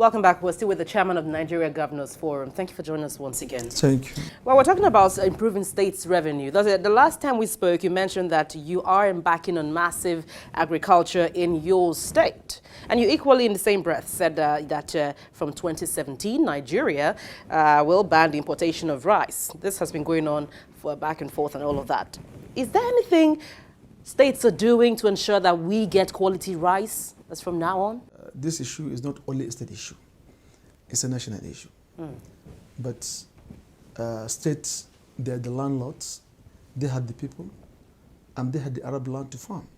Welcome back. We're still with the chairman of the Nigeria Governors Forum. Thank you for joining us once again. Thank you. Well, we're talking about improving states' revenue. The last time we spoke, you mentioned that you are embarking on massive agriculture in your state. And you equally, in the same breath, said that from 2017, Nigeria will ban the importation of rice. This has been going on for back and forth and all of that. Is there anything states are doing to ensure that we get quality rice as from now on? This issue is not only a state issue, it's a national issue. But states, they are the landlords, they had the people, and they had the Arab land to farm.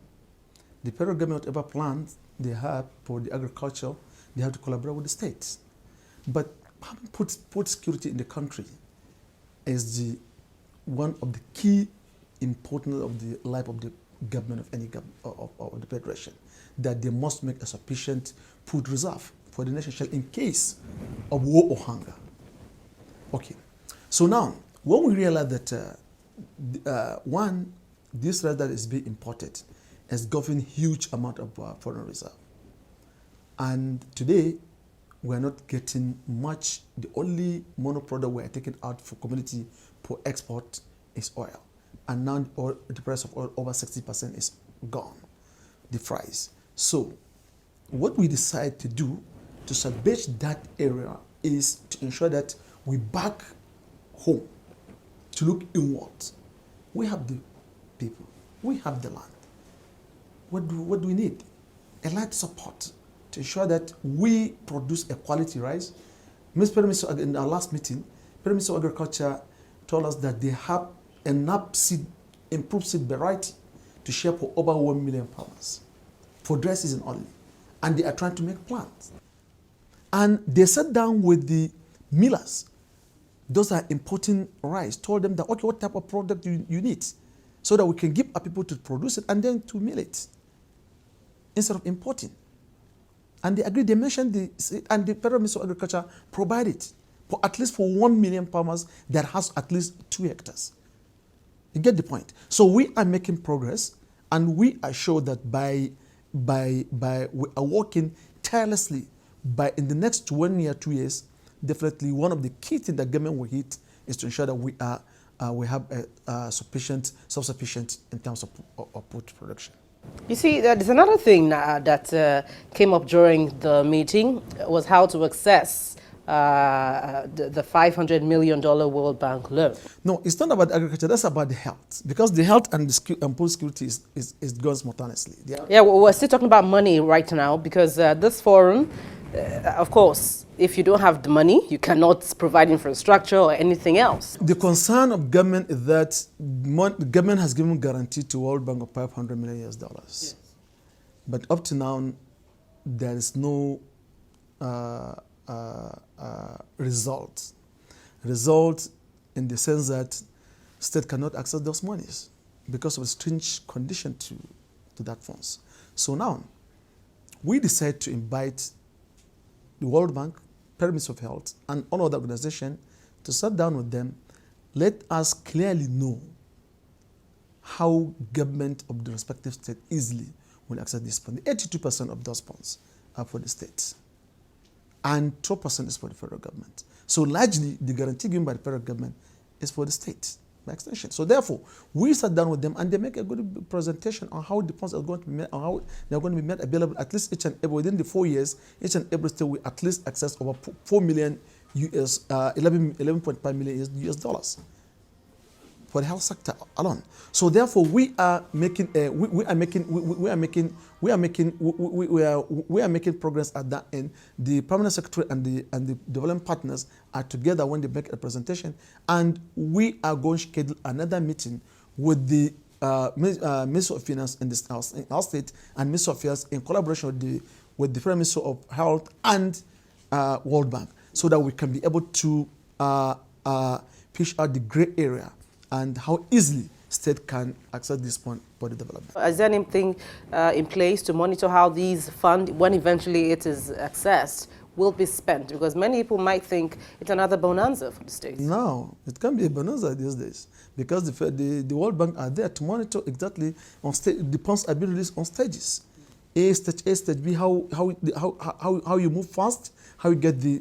The federal government, whatever plans they have for the agriculture, they have to collaborate with the states. But having put security in the country is one of the key importance of the life of the government of any government of the federation, that they must make a sufficient food reserve for the nation in case of war or hunger. Okay, so now when we realize that this rice that is being imported is governing huge amount of foreign reserve, and today we are not getting much. The only monoproduct we are taking out for community for export is oil. And now the price of oil over 60% is gone, the price. So what we decide to do to salvage that area is to ensure that we back home, to look inward. We have the people, we have the land. What do we need? A light support to ensure that we produce a quality rice. Mr. Minister, in our last meeting, Minister of Agriculture told us that they have enough improved seed variety to share for over 1 million farmers for dry season only. And they are trying to make plans. And they sat down with the millers, those are importing rice, told them that, okay, what type of product you need, so that we can give our people to produce it and then to mill it instead of importing. And they agreed, they mentioned and the Federal Minister of Agriculture provided for at least for 1 million farmers that has at least 2 hectares. You get the point. So we are making progress, and we are sure that we are working tirelessly. In the next 1 year, 2 years, definitely one of the key things that government will hit is to ensure that we have a self-sufficient in terms of food production. You see, there's another thing that came up during the meeting was how to access the $500 million World Bank loan. No, it's not about agriculture, that's about the health. Because the health and food security is going simultaneously. Yeah, well, we're still talking about money right now because this forum, of course, if you don't have the money, you cannot provide infrastructure or anything else. The concern of government is that the government has given guarantee to World Bank of $500 million. Yes. But up to now, there is no result in the sense that state cannot access those monies because of stringent condition to that funds. So now we decide to invite the World Bank, Pyramids of Health, and all other organizations to sit down with them. Let us clearly know how government of the respective state easily will access this fund. 82% of those funds are for the states, and 12% is for the federal government. So largely, the guarantee given by the federal government is for the state, by extension. So therefore, we sat down with them and they make a good presentation on how the funds are going to be made, on how they are going to be made available, at least each and every, within the 4 years, each and every state will at least access over 4 million US, 11.5 million US dollars for the health sector alone. So therefore, we are making progress at that end. The permanent secretary and the development partners are together when they make a presentation, and we are going to schedule another meeting with the Minister of Finance in our state, and Minister of Finance in collaboration with the Prime Minister of Health and World Bank, so that we can be able to fish out the gray area and how easily state can access this fund for the development. Is there anything in place to monitor how these funds, when eventually it is accessed, will be spent? Because many people might think it's another bonanza for the state. No, it can't be a bonanza these days, because the World Bank are there to monitor exactly on the funds are being released on stages. A stage B, how you move fast, how you get the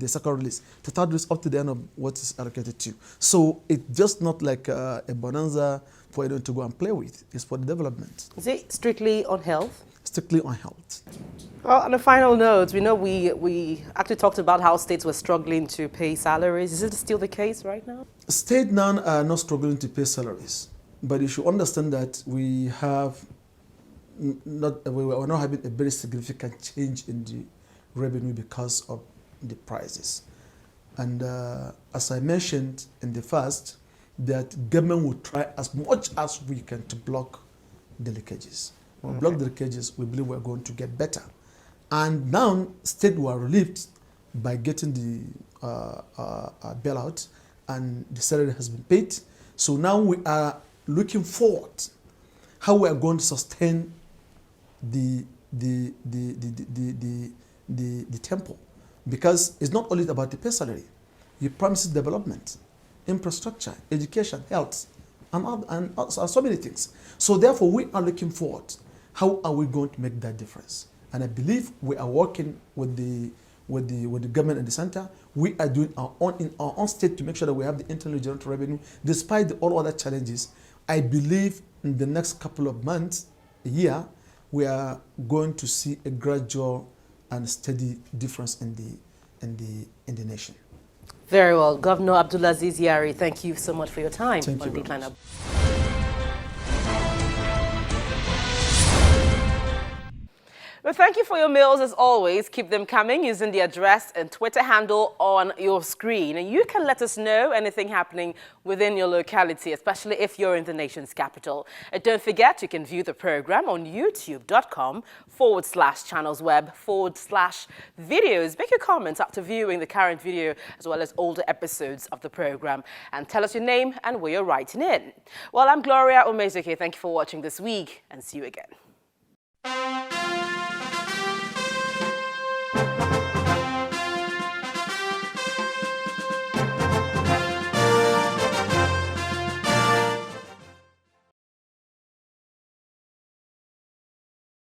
second release, the third release up to the end of what is allocated to you. So it's just not like a bonanza for anyone to go and play with. It's for the development. Is it strictly on health? Strictly on health. Well, on a final note, we know we actually talked about how states were struggling to pay salaries. Is it still the case right now? States now are not struggling to pay salaries, but you should understand that we are not having a very significant change in the revenue because of the prices. And as I mentioned in the first, that government will try as much as we can to block the leakages. When we block the leakages, we believe we're going to get better. And now, states were relieved by getting the bailout, and the salary has been paid. So now we are looking forward how we are going to sustain the tempo, because it's not only about the pay salary. You promise development, infrastructure, education, health, and so many things. So therefore, we are looking forward. How are we going to make that difference? And I believe we are working with the government and the center. We are doing our own in our own state to make sure that we have the internally generated revenue, despite all other challenges. I believe in the next couple of months, a year, we are going to see a gradual and steady difference in the nation. Very well. Governor Abdulaziz Yari, thank you so much for your time. Thank you very much. Well, thank you for your mails as always. Keep them coming using the address and Twitter handle on your screen. And you can let us know anything happening within your locality, especially if you're in the nation's capital. And don't forget, you can view the program on youtube.com/channelsweb/videos. Make your comments after viewing the current video as well as older episodes of the program. And tell us your name and where you're writing in. Well, I'm Gloria Omezuke. Thank you for watching this week and see you again.